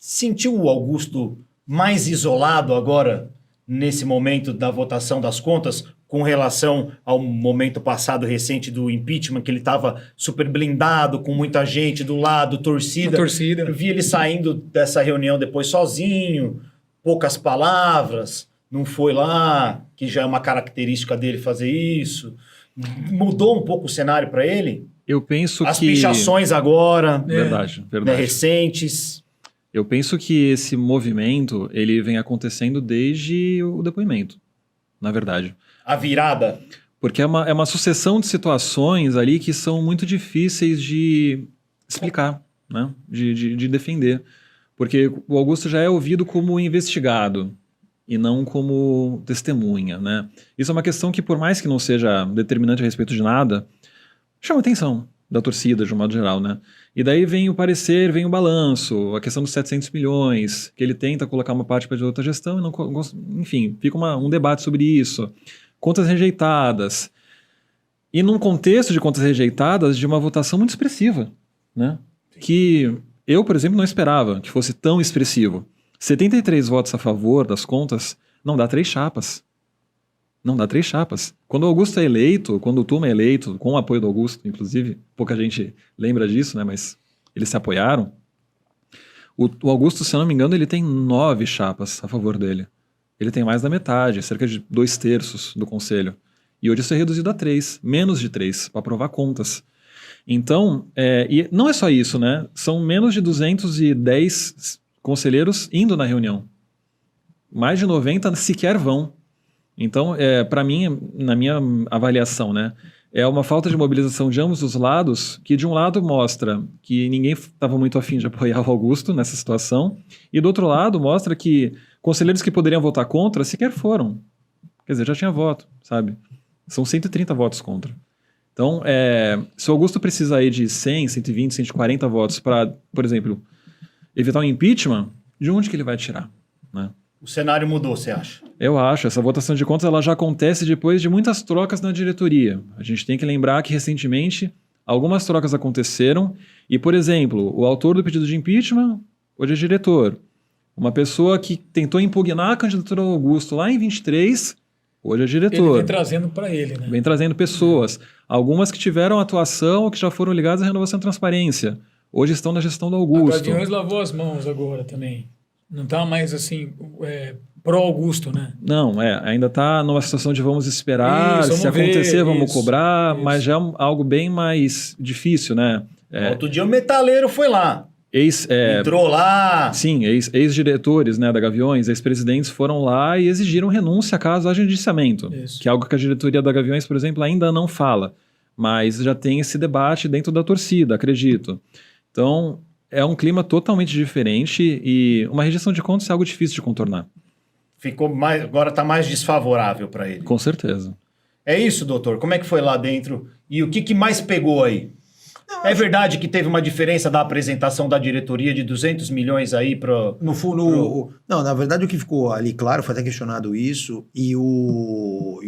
sentiu o Augusto mais isolado agora, nesse momento da votação das contas, com relação ao momento passado recente do impeachment, que ele estava super blindado, com muita gente do lado, torcida. Eu vi ele saindo dessa reunião depois sozinho, poucas palavras, não foi lá, que já é uma característica dele fazer isso. Mudou um pouco o cenário para ele? Eu penso As pichações agora, verdade. Né, recentes. Eu penso que esse movimento ele vem acontecendo desde o depoimento, na verdade. A virada? Porque é uma sucessão de situações ali que são muito difíceis de explicar, né? de defender. Porque o Augusto já é ouvido como investigado e não como testemunha, né? Isso é uma questão que, por mais que não seja determinante a respeito de nada, chama atenção da torcida, de um modo geral, né? E daí vem o parecer, vem o balanço, a questão dos 700 milhões, que ele tenta colocar uma parte para outra gestão, e não, enfim, fica um debate sobre isso. Contas rejeitadas. E num contexto de contas rejeitadas, de uma votação muito expressiva, né? Que eu, por exemplo, não esperava que fosse tão expressivo. 73 votos a favor das contas não dá 3 chapas. Não dá 3 chapas. Quando o Augusto é eleito, quando o Tuma é eleito, com o apoio do Augusto, inclusive, pouca gente lembra disso, né? Mas eles se apoiaram. O Augusto, se eu não me engano, ele tem 9 chapas a favor dele. Ele tem mais da metade, cerca de 2/3 do conselho. E hoje isso é reduzido a 3, menos de 3, para aprovar contas. Então, e não é só isso, né? São menos de 210 conselheiros indo na reunião. Mais de 90 sequer vão. Então, para mim, na minha avaliação, né, é uma falta de mobilização de ambos os lados, que de um lado mostra que ninguém estava muito afim de apoiar o Augusto nessa situação, e do outro lado mostra que conselheiros que poderiam votar contra sequer foram. Quer dizer, já tinha voto, sabe? São 130 votos contra. Então, se o Augusto precisa aí de 100, 120, 140 votos para, por exemplo, evitar um impeachment, de onde que ele vai tirar, né? O cenário mudou, você acha? Eu acho. Essa votação de contas ela já acontece depois de muitas trocas na diretoria. A gente tem que lembrar que, recentemente, algumas trocas aconteceram e, por exemplo, o autor do pedido de impeachment hoje é diretor. Uma pessoa que tentou impugnar a candidatura ao Augusto lá em 23, hoje é diretor. Ele vem trazendo para ele, né? Vem trazendo pessoas. Algumas que tiveram atuação ou que já foram ligadas à renovação e transparência. Hoje estão na gestão do Augusto. A Gaviões lavou as mãos agora também. Não está mais assim, pró-Augusto, né? Não, ainda está numa situação de vamos esperar, isso, se acontecer vamos cobrar, isso. mas já é algo bem mais difícil, né? Outro dia o metaleiro foi lá. Entrou lá. Sim, ex-diretores, né, da Gaviões, ex-presidentes foram lá e exigiram renúncia caso haja indiciamento, que é algo que a diretoria da Gaviões, por exemplo, ainda não fala, mas já tem esse debate dentro da torcida, acredito. Então, é um clima totalmente diferente e uma rejeição de contas é algo difícil de contornar. Agora está mais desfavorável para ele. Com certeza. É isso, doutor? Como é que foi lá dentro? E o que mais pegou aí? É verdade que teve uma diferença da apresentação da diretoria de 200 milhões aí para... Não, na verdade o que ficou ali claro, foi até questionado isso, e o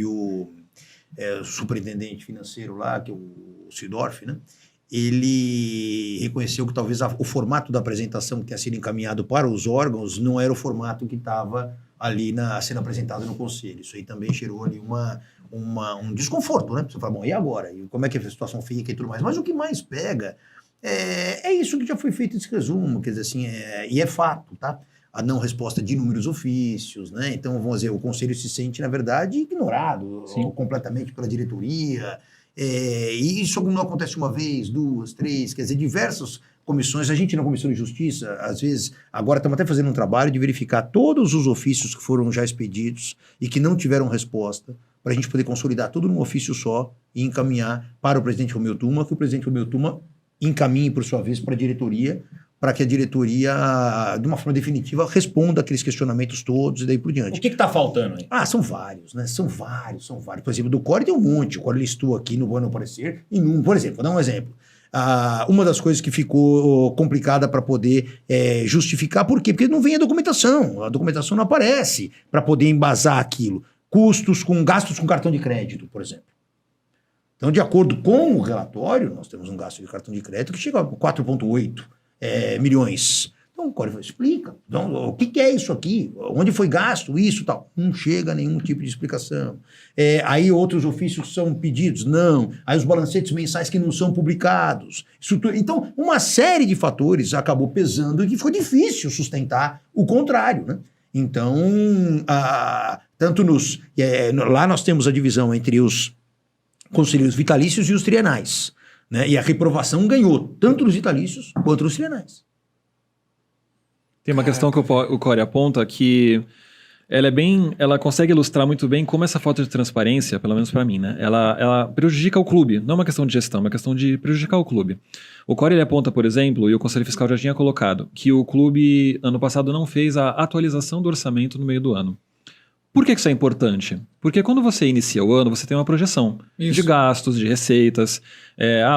superintendente financeiro lá, que é o Sidorf, né? Ele reconheceu que talvez o formato da apresentação que tinha sido encaminhado para os órgãos não era o formato que estava ali sendo apresentado no conselho. Isso aí também gerou ali um desconforto, né? Você fala, bom, e agora? E como é que a situação fica e tudo mais? Mas o que mais pega é isso que já foi feito esse resumo, quer dizer assim, e é fato, tá? A não resposta de inúmeros ofícios, né? Então, vamos dizer, o conselho se sente, na verdade, ignorado completamente pela diretoria. E isso não acontece uma vez, 2, 3, quer dizer, diversas comissões. A gente na Comissão de Justiça, às vezes, agora estamos até fazendo um trabalho de verificar todos os ofícios que foram já expedidos e que não tiveram resposta, para a gente poder consolidar tudo num ofício só e encaminhar para o presidente Romeu Tuma, que o presidente Romeu Tuma encaminhe, por sua vez, para a diretoria, para que a diretoria, de uma forma definitiva, responda aqueles questionamentos todos e daí por diante. O que está faltando aí? São vários, né? São vários. Por exemplo, do Core tem um monte. O Core listou aqui no Ano Parecer. Por exemplo, vou dar um exemplo. Uma das coisas que ficou complicada para poder justificar, por quê? Porque não vem a documentação não aparece para poder embasar aquilo. Gastos com cartão de crédito, por exemplo. Então, de acordo com o relatório, nós temos um gasto de cartão de crédito que chega a 4,8 milhões. Então o Core falou, explica. Então, o que é isso aqui? Onde foi gasto isso e tal? Não chega a nenhum tipo de explicação. Aí outros ofícios são pedidos? Não. Aí os balancetes mensais que não são publicados. Então, uma série de fatores acabou pesando e que ficou difícil sustentar o contrário, né? Então, lá nós temos a divisão entre os conselheiros vitalícios e os trienais, né? E a reprovação ganhou tanto nos vitalícios quanto nos trienais. Tem uma questão que o Core aponta que ela consegue ilustrar muito bem como essa falta de transparência, pelo menos para mim, né? Ela prejudica o clube. Não é uma questão de gestão, é uma questão de prejudicar o clube. O Core ele aponta, por exemplo, e o Conselho Fiscal já tinha colocado, que o clube ano passado não fez a atualização do orçamento no meio do ano. Por que isso é importante? Porque quando você inicia o ano, você tem uma projeção de gastos, de receitas.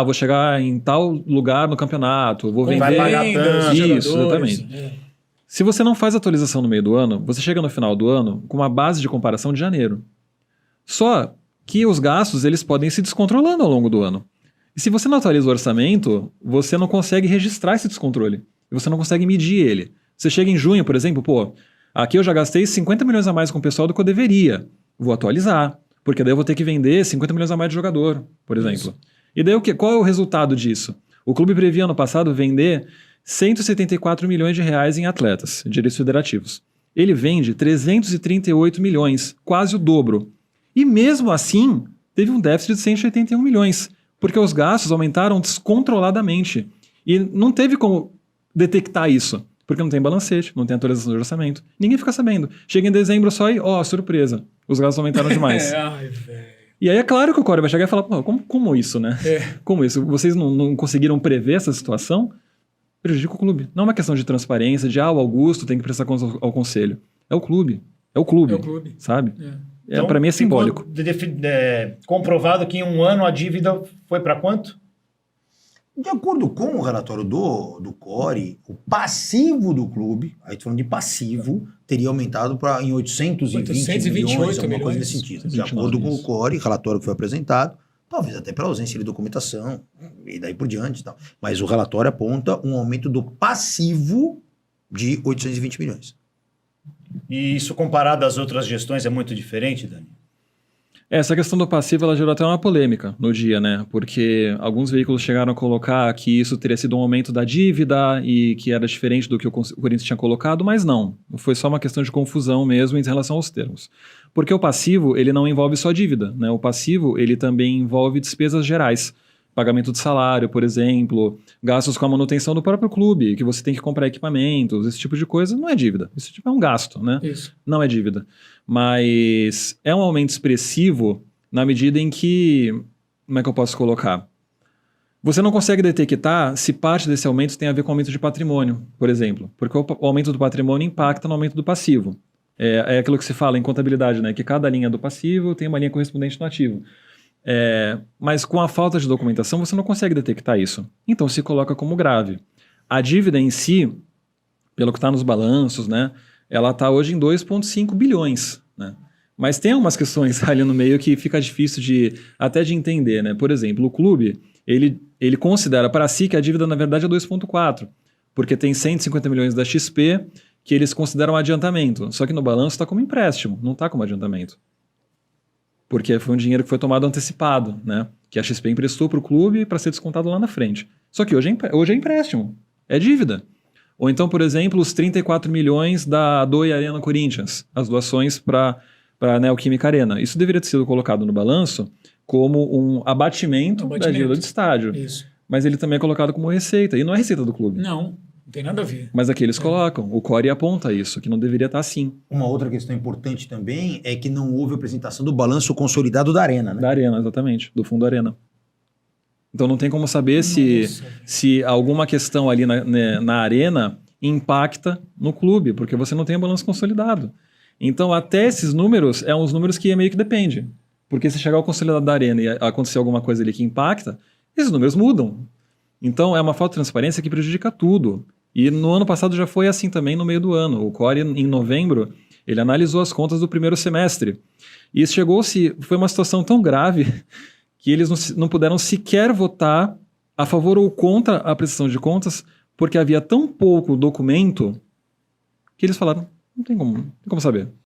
Vou chegar em tal lugar no campeonato, vou vender... Vai pagar tanto. Isso, exatamente. Se você não faz atualização no meio do ano, você chega no final do ano com uma base de comparação de janeiro. Só que os gastos eles podem se descontrolando ao longo do ano. E se você não atualiza o orçamento, você não consegue registrar esse descontrole. E você não consegue medir ele. Você chega em junho, por exemplo, aqui eu já gastei 50 milhões a mais com o pessoal do que eu deveria. Vou atualizar, porque daí eu vou ter que vender 50 milhões a mais de jogador, por exemplo. Isso. E daí qual é o resultado disso? O clube previa ano passado vender 174 milhões de reais em atletas, direitos federativos. Ele vende 338 milhões, quase o dobro. E mesmo assim, teve um déficit de 181 milhões, porque os gastos aumentaram descontroladamente. E não teve como detectar isso, porque não tem balancete, não tem atualização de orçamento. Ninguém fica sabendo. Chega em dezembro só e, surpresa, os gastos aumentaram demais. Ai, velho. E aí é claro que o Core vai chegar e falar, como isso, né? Como isso? Vocês não conseguiram prever essa situação? Prejudica o clube. Não é uma questão de transparência, de o Augusto tem que prestar contas ao conselho. É o clube. É o clube. Sabe? Então, para mim é simbólico. Comprovado que em um ano a dívida foi para quanto? De acordo com o relatório do Core, o passivo do clube, aí falando de passivo, teria aumentado em 820 milhões, alguma coisa nesse sentido. De acordo com o Core, relatório que foi apresentado, talvez até pela ausência de documentação e daí por diante e tal. Mas o relatório aponta um aumento do passivo de 820 milhões. E isso comparado às outras gestões é muito diferente, Dani? Essa questão do passivo ela gerou até uma polêmica no dia, né? Porque alguns veículos chegaram a colocar que isso teria sido um aumento da dívida e que era diferente do que o Corinthians tinha colocado, mas não. Foi só uma questão de confusão mesmo em relação aos termos. Porque o passivo, ele não envolve só dívida, né? O passivo, ele também envolve despesas gerais. Pagamento de salário, por exemplo, gastos com a manutenção do próprio clube, que você tem que comprar equipamentos, esse tipo de coisa, não é dívida. Isso tipo é um gasto, né? Isso. Não é dívida. Mas é um aumento expressivo na medida em que... Como é que eu posso colocar? Você não consegue detectar se parte desse aumento tem a ver com aumento de patrimônio, por exemplo. Porque o aumento do patrimônio impacta no aumento do passivo. É aquilo que se fala em contabilidade, né? Que cada linha do passivo tem uma linha correspondente no ativo. Mas com a falta de documentação você não consegue detectar isso. Então se coloca como grave. A dívida em si, pelo que está nos balanços, né, ela está hoje em 2,5 bilhões. Né? Mas tem algumas questões ali no meio que fica difícil até de entender. Né? Por exemplo, o clube ele considera para si que a dívida na verdade é 2,4, porque tem 150 milhões da XP que eles consideram adiantamento. Só que no balanço está como empréstimo, não está como adiantamento. Porque foi um dinheiro que foi tomado antecipado, né? Que a XP emprestou para o clube para ser descontado lá na frente. Só que hoje é empréstimo, é dívida. Ou então, por exemplo, os 34 milhões da Doi Arena Corinthians, as doações para a Neoquímica Arena. Isso deveria ter sido colocado no balanço como um abatimento da dívida do estádio. Isso. Mas ele também é colocado como receita, e não é receita do clube. Não tem nada a ver. Mas aqui eles colocam, o Core aponta isso, que não deveria estar assim. Uma outra questão importante também é que não houve apresentação do balanço consolidado da Arena, né? Da Arena, exatamente, do Fundo Arena. Então não tem como saber se alguma questão ali na Arena impacta no clube, porque você não tem o balanço consolidado. Então até esses números, uns números que meio que depende. Porque se chegar ao consolidado da Arena e acontecer alguma coisa ali que impacta, esses números mudam. Então é uma falta de transparência que prejudica tudo. E no ano passado já foi assim também no meio do ano. O Core, em novembro, ele analisou as contas do primeiro semestre. E foi uma situação tão grave que eles não puderam sequer votar a favor ou contra a prestação de contas porque havia tão pouco documento que eles falaram, não tem como saber.